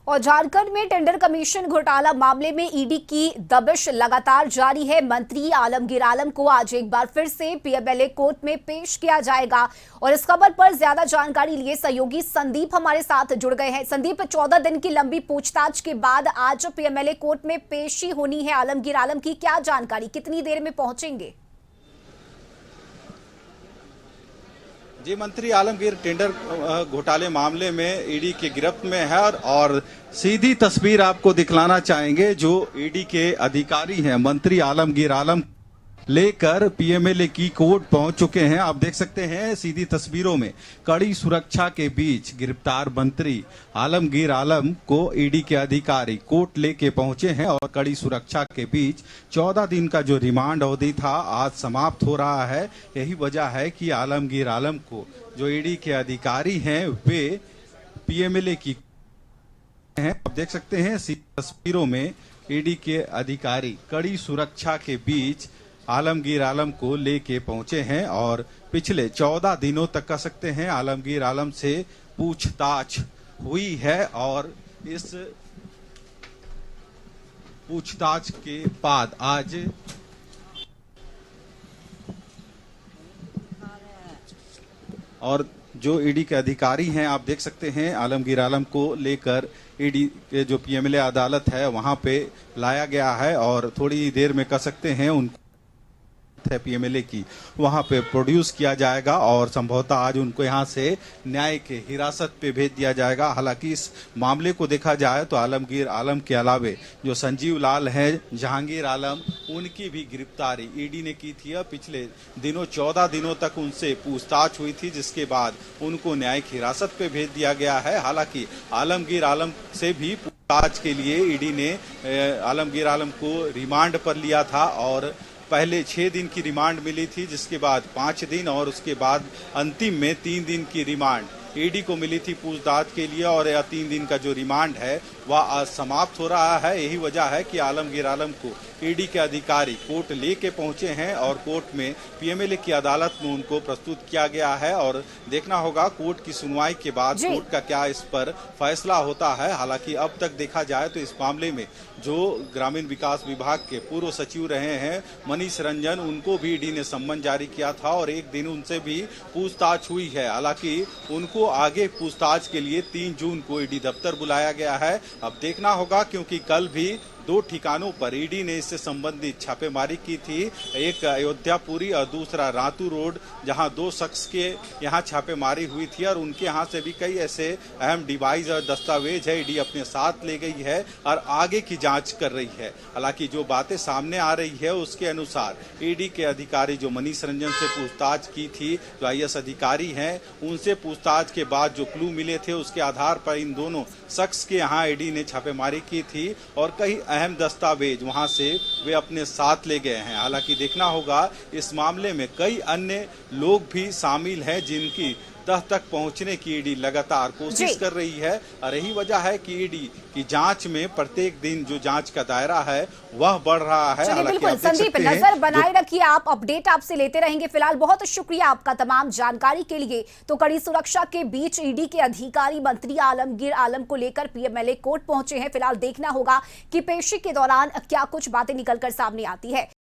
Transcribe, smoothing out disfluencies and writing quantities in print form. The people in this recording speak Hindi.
और झारखंड में टेंडर कमीशन घोटाला मामले में ईडी की दबिश लगातार जारी है। मंत्री आलमगीर आलम को आज एक बार फिर से पीएमएलए कोर्ट में पेश किया जाएगा और इस खबर पर ज्यादा जानकारी लिए सहयोगी संदीप हमारे साथ जुड़ गए हैं। संदीप, 14 दिन की लंबी पूछताछ के बाद आज पीएमएलए कोर्ट में पेशी होनी है आलमगीर आलम की, क्या जानकारी, कितनी देर में पहुंचेंगे? जी, मंत्री आलमगीर टेंडर घोटाले मामले में ईडी की गिरफ्त में है और सीधी तस्वीर आपको दिखलाना चाहेंगे। जो ईडी के अधिकारी हैं मंत्री आलमगीर आलम लेकर पीएमएलए की कोर्ट पहुंच चुके हैं। आप देख सकते हैं सीधी तस्वीरों में कड़ी सुरक्षा के बीच गिरफ्तार मंत्री आलमगीर आलम को ईडी के अधिकारी कोर्ट लेके पहुंचे हैं और कड़ी सुरक्षा के बीच 14 दिन का जो रिमांड अवधि था आज समाप्त हो रहा है। यही वजह है कि आलमगीर आलम को जो ईडी के अधिकारी हैं वे पीएमएलए की हैं। आप देख सकते हैं सीधी तस्वीरों में ईडी के अधिकारी कड़ी सुरक्षा के बीच आलमगीर आलम को लेके पहुंचे हैं और पिछले 14 दिनों तक कह सकते हैं आलमगीर आलम से पूछताछ हुई है और इस पूछताछ के बाद आज और जो ईडी के अधिकारी हैं आप देख सकते हैं आलमगीर आलम को लेकर ईडी के जो पीएमएलए अदालत है वहां पे लाया गया है और थोड़ी देर में कह सकते हैं उनको है पीएमएलए की वहां पे प्रोड्यूस किया जाएगा और संभवतः आज उनको यहां से न्याय के हिरासत पे भेज दिया जाएगा। हालांकि इस मामले को देखा जाए तो आलमगीर आलम के अलावे जो संजीव लाल है, जहांगीर आलम, उनकी भी गिरफ्तारी ईडी ने की थी। पिछले दिनों 14 दिनों तक उनसे पूछताछ हुई थी जिसके बाद उनको न्यायिक हिरासत पे भेज दिया गया है। हालांकि आलमगीर आलम से भी पूछताछ के लिए ईडी ने आलमगीर आलम को रिमांड पर लिया था और पहले 6 दिन की रिमांड मिली थी जिसके बाद 5 दिन और उसके बाद अंतिम में 3 दिन की रिमांड ईडी को मिली थी पूछताछ के लिए और यह 3 दिन का जो रिमांड है वह आज समाप्त हो रहा है। यही वजह है कि आलमगीर आलम को ईडी के अधिकारी कोर्ट लेके पहुंचे हैं और कोर्ट में पीएमएलए की अदालत में उनको प्रस्तुत किया गया है और देखना होगा कोर्ट की सुनवाई के बाद कोर्ट का क्या इस पर फैसला होता है। हालांकि अब तक देखा जाए तो इस मामले में जो ग्रामीण विकास विभाग के पूर्व सचिव रहे हैं मनीष रंजन, उनको भी ईडी ने सम्मन जारी किया था और एक दिन उनसे भी पूछताछ हुई है। हालांकि उनको आगे पूछताछ के लिए 3 जून को ईडी दफ्तर बुलाया गया है। अब देखना होगा क्योंकि कल भी 2 ठिकानों पर ईडी ने इससे संबंधित छापेमारी की थी, एक अयोध्यापुरी और दूसरा रातू रोड, जहां 2 शख्स के यहां छापेमारी हुई थी और उनके यहां से भी कई ऐसे अहम डिवाइस और दस्तावेज है ईडी अपने साथ ले गई है और आगे की जांच कर रही है। हालांकि जो बातें सामने आ रही है उसके अनुसार ईडी के अधिकारी जो मनीष रंजन से पूछताछ की थी, जो आईएएस अधिकारी हैं, उनसे पूछताछ के बाद जो क्लू मिले थे उसके आधार पर इन दोनों शख्स के यहाँ ईडी ने छापेमारी की थी और कई अहम दस्तावेज वहां से वे अपने साथ ले गए हैं। हालांकि देखना होगा इस मामले में कई अन्य लोग भी शामिल हैं जिनकी तह तक पहुंचने की ईडी लगातार कोशिश कर रही है और यही वजह है कि ईडी की जांच में प्रत्येक दिन जो जांच का दायरा है वह बढ़ रहा है। बिल्कुल संदीप, नजर बनाए रखिए, आप अपडेट आपसे लेते रहेंगे। फिलहाल बहुत शुक्रिया आपका तमाम जानकारी के लिए। तो कड़ी सुरक्षा के बीच ईडी के अधिकारी मंत्री आलमगीर आलम को लेकर पीएमएलए कोर्ट पहुंचे हैं। फिलहाल देखना होगा कि पेशी के दौरान क्या कुछ बातें निकलकर सामने आती है।